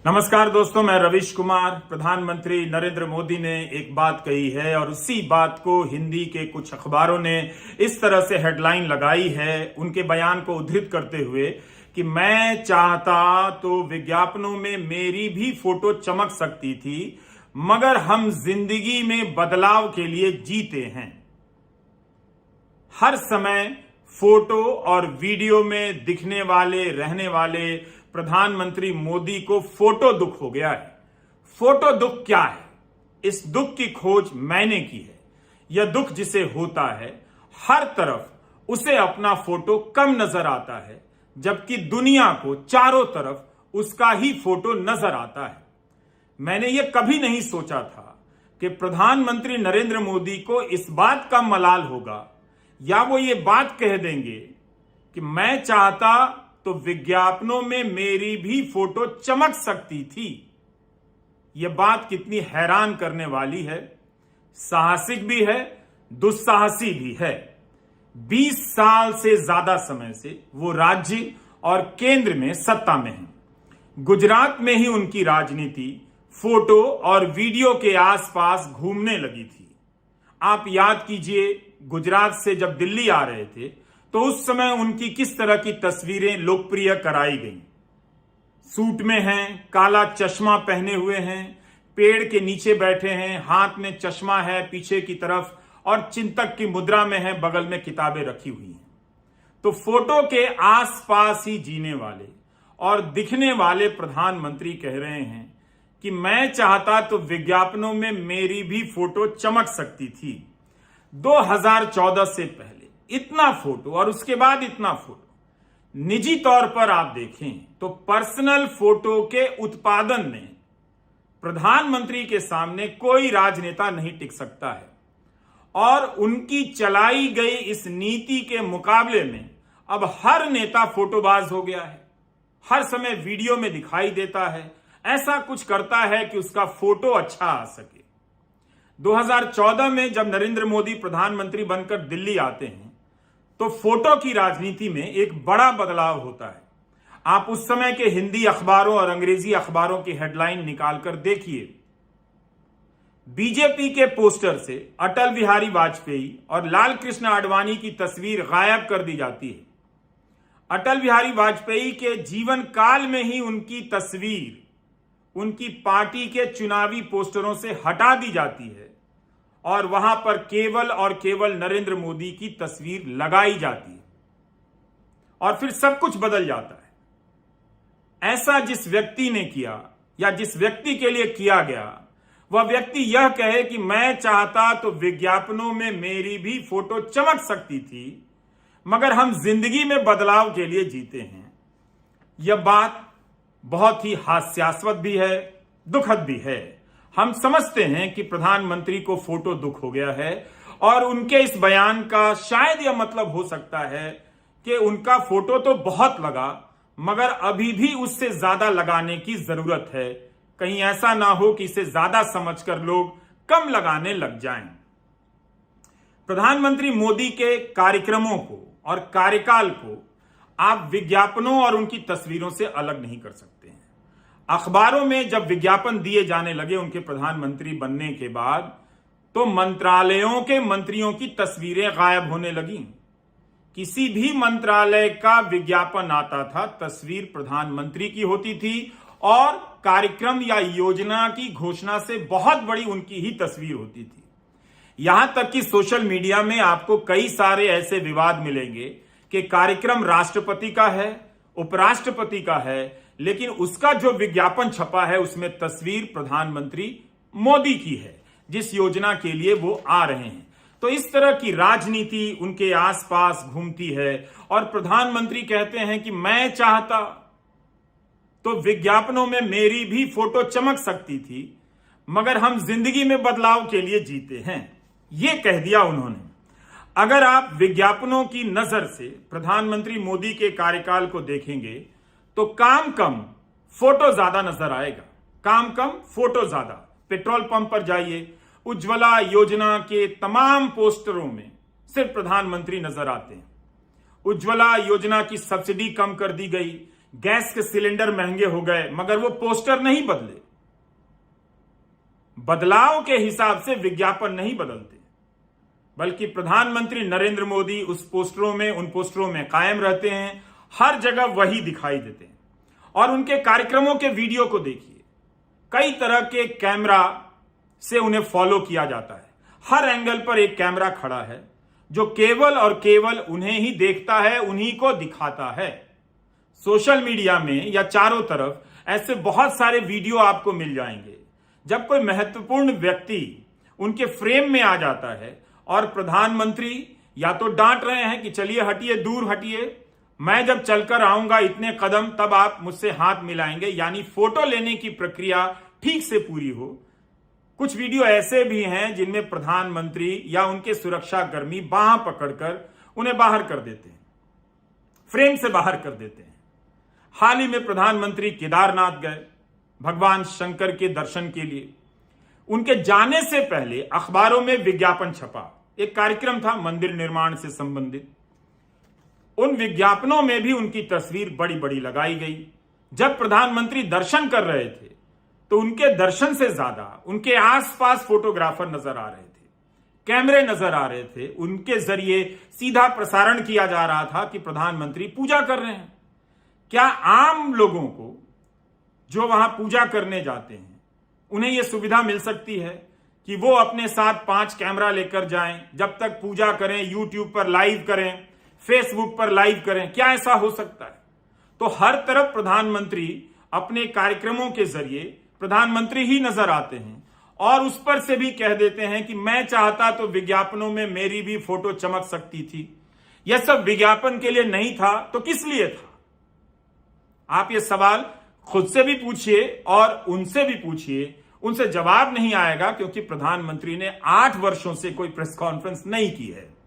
नमस्कार दोस्तों, मैं रविश कुमार। प्रधानमंत्री नरेंद्र मोदी ने एक बात कही है और उसी बात को हिंदी के कुछ अखबारों ने इस तरह से हेडलाइन लगाई है, उनके बयान को उद्धृत करते हुए कि मैं चाहता तो विज्ञापनों में मेरी भी फोटो चमक सकती थी, मगर हम जिंदगी में बदलाव के लिए जीते हैं। हर समय फोटो और वीडियो में दिखने वाले रहने वाले प्रधानमंत्री मोदी को फोटो दुख हो गया है। फोटो दुख क्या है? इस दुख की खोज मैंने की है। यह दुख जिसे होता है, हर तरफ उसे अपना फोटो कम नजर आता है, जबकि दुनिया को चारों तरफ उसका ही फोटो नजर आता है। मैंने यह कभी नहीं सोचा था कि प्रधानमंत्री नरेंद्र मोदी को इस बात का मलाल होगा या वो ये बात कह देंगे कि मैं चाहता तो विज्ञापनों में मेरी भी फोटो चमक सकती थी। यह बात कितनी हैरान करने वाली है, साहसिक भी है, दुस्साहसी भी है। 20 साल से ज्यादा समय से वो राज्य और केंद्र में सत्ता में हैं। गुजरात में ही उनकी राजनीति फोटो और वीडियो के आसपास घूमने लगी थी। आप याद कीजिए, गुजरात से जब दिल्ली आ रहे थे तो उस समय उनकी किस तरह की तस्वीरें लोकप्रिय कराई गईं। सूट में हैं, काला चश्मा पहने हुए हैं, पेड़ के नीचे बैठे हैं, हाथ में चश्मा है पीछे की तरफ और चिंतक की मुद्रा में है, बगल में किताबें रखी हुई हैं। तो फोटो के आसपास ही जीने वाले और दिखने वाले प्रधानमंत्री कह रहे हैं कि मैं चाहता तो विज्ञापनों में मेरी भी फोटो चमक सकती थी। 2014 से पहले इतना फोटो और उसके बाद इतना फोटो। निजी तौर पर आप देखें तो पर्सनल फोटो के उत्पादन में प्रधानमंत्री के सामने कोई राजनेता नहीं टिक सकता है, और उनकी चलाई गई इस नीति के मुकाबले में अब हर नेता फोटोबाज हो गया है। हर समय वीडियो में दिखाई देता है, ऐसा कुछ करता है कि उसका फोटो अच्छा आ सके। 2014 में जब नरेंद्र मोदी प्रधानमंत्री बनकर दिल्ली आते हैं तो फोटो की राजनीति में एक बड़ा बदलाव होता है। आप उस समय के हिंदी अखबारों और अंग्रेजी अखबारों की हेडलाइन निकालकर देखिए। बीजेपी के पोस्टर से अटल बिहारी वाजपेयी और लाल कृष्ण आडवाणी की तस्वीर गायब कर दी जाती है। अटल बिहारी वाजपेयी के जीवन काल में ही उनकी तस्वीर उनकी पार्टी के चुनावी पोस्टरों से हटा दी जाती है और वहां पर केवल और केवल नरेंद्र मोदी की तस्वीर लगाई जाती है, और फिर सब कुछ बदल जाता है। ऐसा जिस व्यक्ति ने किया या जिस व्यक्ति के लिए किया गया, वह व्यक्ति यह कहे कि मैं चाहता तो विज्ञापनों में मेरी भी फोटो चमक सकती थी, मगर हम जिंदगी में बदलाव के लिए जीते हैं। यह बात बहुत ही हास्यास्पद भी है, दुखद भी है। हम समझते हैं कि प्रधानमंत्री को फोटो दुख हो गया है, और उनके इस बयान का शायद यह मतलब हो सकता है कि उनका फोटो तो बहुत लगा, मगर अभी भी उससे ज्यादा लगाने की जरूरत है। कहीं ऐसा ना हो कि इसे ज्यादा समझकर लोग कम लगाने लग जाएं। प्रधानमंत्री मोदी के कार्यक्रमों को और कार्यकाल को आप विज्ञापनों और उनकी तस्वीरों से अलग नहीं कर सकते हैं। अखबारों में जब विज्ञापन दिए जाने लगे उनके प्रधानमंत्री बनने के बाद, तो मंत्रालयों के मंत्रियों की तस्वीरें गायब होने लगी। किसी भी मंत्रालय का विज्ञापन आता था, तस्वीर प्रधानमंत्री की होती थी और कार्यक्रम या योजना की घोषणा से बहुत बड़ी उनकी ही तस्वीर होती थी। यहां तक कि सोशल मीडिया में आपको कई सारे ऐसे विवाद मिलेंगे कि कार्यक्रम राष्ट्रपति का है, उपराष्ट्रपति का है, लेकिन उसका जो विज्ञापन छपा है उसमें तस्वीर प्रधानमंत्री मोदी की है, जिस योजना के लिए वो आ रहे हैं। तो इस तरह की राजनीति उनके आसपास घूमती है, और प्रधानमंत्री कहते हैं कि मैं चाहता तो विज्ञापनों में मेरी भी फोटो चमक सकती थी, मगर हम जिंदगी में बदलाव के लिए जीते हैं। ये कह दिया उन्होंने। अगर आप विज्ञापनों की नजर से प्रधानमंत्री मोदी के कार्यकाल को देखेंगे तो काम कम फोटो ज्यादा नजर आएगा। काम कम फोटो ज्यादा। पेट्रोल पंप पर जाइए, उज्ज्वला योजना के तमाम पोस्टरों में सिर्फ प्रधानमंत्री नजर आते हैं। उज्ज्वला योजना की सब्सिडी कम कर दी गई, गैस के सिलेंडर महंगे हो गए, मगर वो पोस्टर नहीं बदले। बदलाव के हिसाब से विज्ञापन नहीं बदलते, बल्कि प्रधानमंत्री नरेंद्र मोदी उन पोस्टरों में कायम रहते हैं। हर जगह वही दिखाई देते हैं। और उनके कार्यक्रमों के वीडियो को देखिए, कई तरह के कैमरा से उन्हें फॉलो किया जाता है। हर एंगल पर एक कैमरा खड़ा है जो केवल और केवल उन्हें ही देखता है, उन्हीं को दिखाता है। सोशल मीडिया में या चारों तरफ ऐसे बहुत सारे वीडियो आपको मिल जाएंगे जब कोई महत्वपूर्ण व्यक्ति उनके फ्रेम में आ जाता है और प्रधानमंत्री या तो डांट रहे हैं कि चलिए हटिए, दूर हटिए, मैं जब चलकर आऊंगा इतने कदम तब आप मुझसे हाथ मिलाएंगे, यानी फोटो लेने की प्रक्रिया ठीक से पूरी हो। कुछ वीडियो ऐसे भी हैं जिनमें प्रधानमंत्री या उनके सुरक्षाकर्मी बांह पकड़कर उन्हें बाहर कर देते हैं, फ्रेम से बाहर कर देते हैं। हाल ही में प्रधानमंत्री केदारनाथ गए भगवान शंकर के दर्शन के लिए। उनके जाने से पहले अखबारों में विज्ञापन छपा, एक कार्यक्रम था मंदिर निर्माण से संबंधित। उन विज्ञापनों में भी उनकी तस्वीर बड़ी बड़ी लगाई गई। जब प्रधानमंत्री दर्शन कर रहे थे तो उनके दर्शन से ज्यादा उनके आसपास फोटोग्राफर नजर आ रहे थे, कैमरे नजर आ रहे थे। उनके जरिए सीधा प्रसारण किया जा रहा था कि प्रधानमंत्री पूजा कर रहे हैं। क्या आम लोगों को जो वहां पूजा करने जाते हैं उन्हें यह सुविधा मिल सकती है कि वो अपने साथ 5 कैमरा लेकर जाएं, जब तक पूजा करें, यूट्यूब पर लाइव करें, फेसबुक पर लाइव करें? क्या ऐसा हो सकता है? तो हर तरफ प्रधानमंत्री अपने कार्यक्रमों के जरिए प्रधानमंत्री ही नजर आते हैं और उस पर से भी कह देते हैं कि मैं चाहता तो विज्ञापनों में मेरी भी फोटो चमक सकती थी। यह सब विज्ञापन के लिए नहीं था तो किस लिए था? आप ये सवाल खुद से भी पूछिए और उनसे भी पूछिए, उनसे जवाब नहीं आएगा, क्योंकि प्रधानमंत्री ने 8 वर्षों से कोई प्रेस कॉन्फ्रेंस नहीं की है।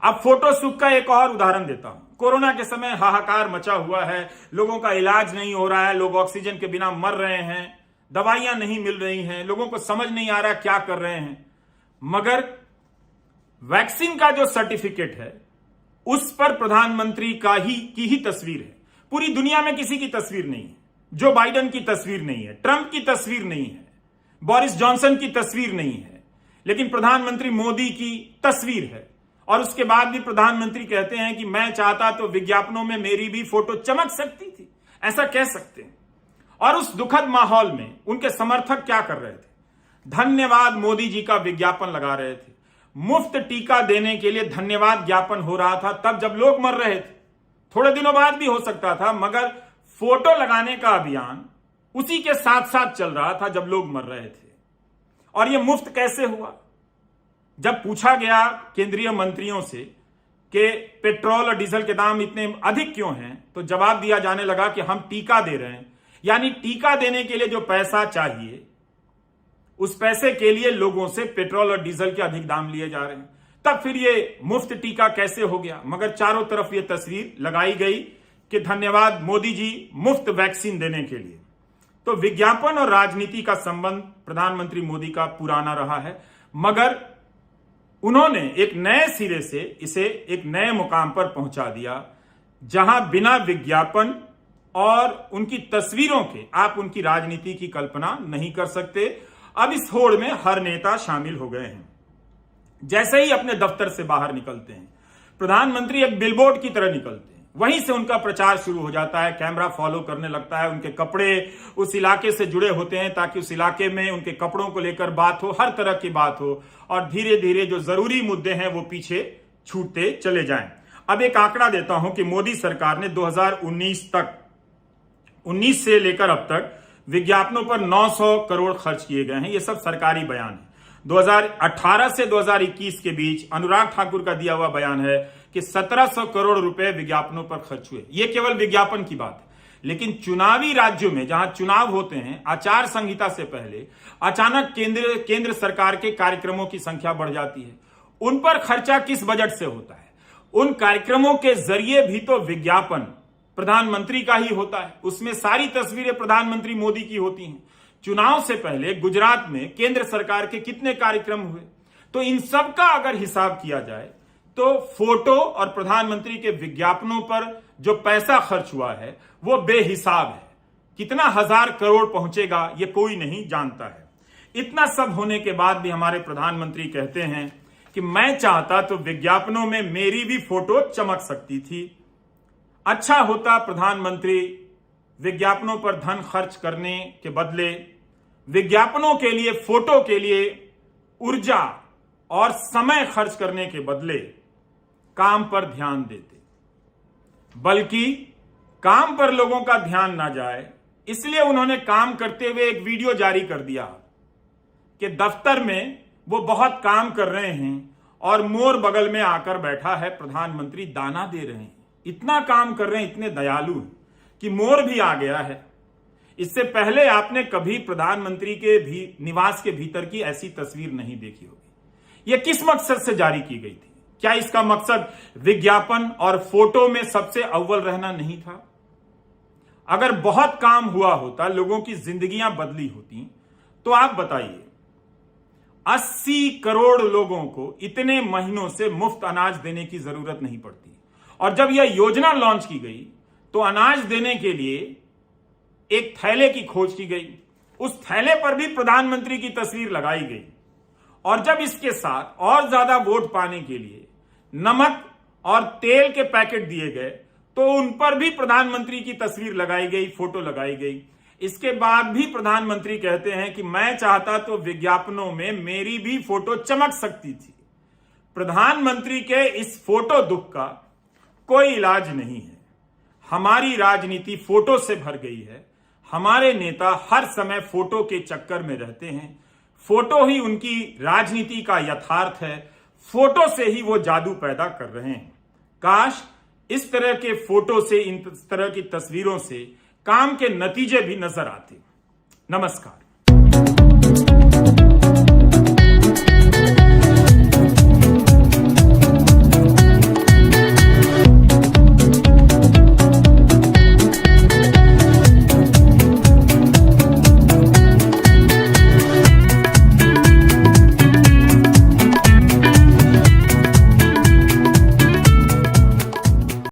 अब फोटो सुख का एक और उदाहरण देता हूं। कोरोना के समय हाहाकार मचा हुआ है, लोगों का इलाज नहीं हो रहा है, लोग ऑक्सीजन के बिना मर रहे हैं, दवाइयां नहीं मिल रही हैं, लोगों को समझ नहीं आ रहा क्या कर रहे हैं। मगर वैक्सीन का जो सर्टिफिकेट है उस पर प्रधानमंत्री की ही तस्वीर है। पूरी दुनिया में किसी की तस्वीर नहीं है। जो बाइडेन की तस्वीर नहीं है, ट्रंप की तस्वीर नहीं है, बोरिस जॉनसन की तस्वीर नहीं है, लेकिन प्रधानमंत्री मोदी की तस्वीर है। और उसके बाद भी प्रधानमंत्री कहते हैं कि मैं चाहता तो विज्ञापनों में मेरी भी फोटो चमक सकती थी। ऐसा कह सकते हैं। और उस दुखद माहौल में उनके समर्थक क्या कर रहे थे? धन्यवाद मोदी जी का विज्ञापन लगा रहे थे। मुफ्त टीका देने के लिए धन्यवाद ज्ञापन हो रहा था तब जब लोग मर रहे थे। थोड़े दिनों बाद भी हो सकता था, मगर फोटो लगाने का अभियान उसी के साथ साथ चल रहा था जब लोग मर रहे थे। और यह मुफ्त कैसे हुआ? जब पूछा गया केंद्रीय मंत्रियों से कि पेट्रोल और डीजल के दाम इतने अधिक क्यों हैं, तो जवाब दिया जाने लगा कि हम टीका दे रहे हैं। यानी टीका देने के लिए जो पैसा चाहिए उस पैसे के लिए लोगों से पेट्रोल और डीजल के अधिक दाम लिए जा रहे हैं। तब फिर ये मुफ्त टीका कैसे हो गया? मगर चारों तरफ ये तस्वीर लगाई गई कि धन्यवाद मोदी जी मुफ्त वैक्सीन देने के लिए। तो विज्ञापन और राजनीति का संबंध प्रधानमंत्री मोदी का पुराना रहा है, मगर उन्होंने एक नए सिरे से इसे एक नए मुकाम पर पहुंचा दिया, जहां बिना विज्ञापन और उनकी तस्वीरों के आप उनकी राजनीति की कल्पना नहीं कर सकते। अब इस होड़ में हर नेता शामिल हो गए हैं। जैसे ही अपने दफ्तर से बाहर निकलते हैं, प्रधानमंत्री एक बिलबोर्ड की तरह निकलते हैं, वहीं से उनका प्रचार शुरू हो जाता है। कैमरा फॉलो करने लगता है, उनके कपड़े उस इलाके से जुड़े होते हैं ताकि उस इलाके में उनके कपड़ों को लेकर बात हो, हर तरह की बात हो, और धीरे धीरे जो जरूरी मुद्दे हैं वो पीछे छूटते चले जाएं। अब एक आंकड़ा देता हूं कि मोदी सरकार ने 2019 से लेकर अब तक विज्ञापनों पर 900 करोड़ खर्च किए गए हैं। ये सब सरकारी बयान है। 2018 से 2021 के बीच अनुराग ठाकुर का दिया हुआ बयान है कि 1700 करोड़ रुपए विज्ञापनों पर खर्च हुए। ये केवल विज्ञापन की बात है। लेकिन चुनावी राज्यों में जहां चुनाव होते हैं, आचार संहिता से पहले अचानक केंद्र सरकार के कार्यक्रमों की संख्या बढ़ जाती है। उन पर खर्चा किस बजट से होता है? उन कार्यक्रमों के जरिए भी तो विज्ञापन प्रधानमंत्री का ही होता है। उसमें सारी तस्वीरें प्रधानमंत्री मोदी की होती हैं। चुनाव से पहले गुजरात में केंद्र सरकार के कितने कार्यक्रम हुए? तो इन सब का अगर हिसाब किया जाए तो फोटो और प्रधानमंत्री के विज्ञापनों पर जो पैसा खर्च हुआ है वो बेहिसाब है। कितना हजार करोड़ पहुंचेगा ये कोई नहीं जानता है। इतना सब होने के बाद भी हमारे प्रधानमंत्री कहते हैं कि मैं चाहता तो विज्ञापनों में मेरी भी फोटो चमक सकती थी। अच्छा होता प्रधानमंत्री विज्ञापनों पर धन खर्च करने के बदले विज्ञापनों के लिए, फोटो के लिए ऊर्जा और समय खर्च करने के बदले काम पर ध्यान देते। बल्कि काम पर लोगों का ध्यान ना जाए इसलिए उन्होंने काम करते हुए एक वीडियो जारी कर दिया कि दफ्तर में वो बहुत काम कर रहे हैं और मोर बगल में आकर बैठा है, प्रधानमंत्री दाना दे रहे हैं। इतना काम कर रहे हैं, इतने दयालु हैं कि मोर भी आ गया है। इससे पहले आपने कभी प्रधानमंत्री के भी निवास के भीतर की ऐसी तस्वीर नहीं देखी होगी। यह किस मकसद से जारी की गई थी? क्या इसका मकसद विज्ञापन और फोटो में सबसे अव्वल रहना नहीं था? अगर बहुत काम हुआ होता, लोगों की जिंदगियां बदली होती, तो आप बताइए 80 करोड़ लोगों को इतने महीनों से मुफ्त अनाज देने की जरूरत नहीं पड़ती। और जब यह योजना लॉन्च की गई तो अनाज देने के लिए एक थैले की खोज की गई। उस थैले पर भी प्रधानमंत्री की तस्वीर लगाई गई। और जब इसके साथ और ज्यादा वोट पाने के लिए नमक और तेल के पैकेट दिए गए तो उन पर भी प्रधानमंत्री की तस्वीर लगाई गई, फोटो लगाई गई। इसके बाद भी प्रधानमंत्री कहते हैं कि मैं चाहता तो विज्ञापनों में मेरी भी फोटो चमक सकती थी। प्रधानमंत्री के इस फोटो दुख का कोई इलाज नहीं है। हमारी राजनीति फोटो से भर गई है। हमारे नेता हर समय फोटो के चक्कर में रहते हैं। फोटो ही उनकी राजनीति का यथार्थ है। फोटो से ही वो जादू पैदा कर रहे हैं। काश इस तरह के फोटो से, इन तरह की तस्वीरों से काम के नतीजे भी नजर आते। नमस्कार।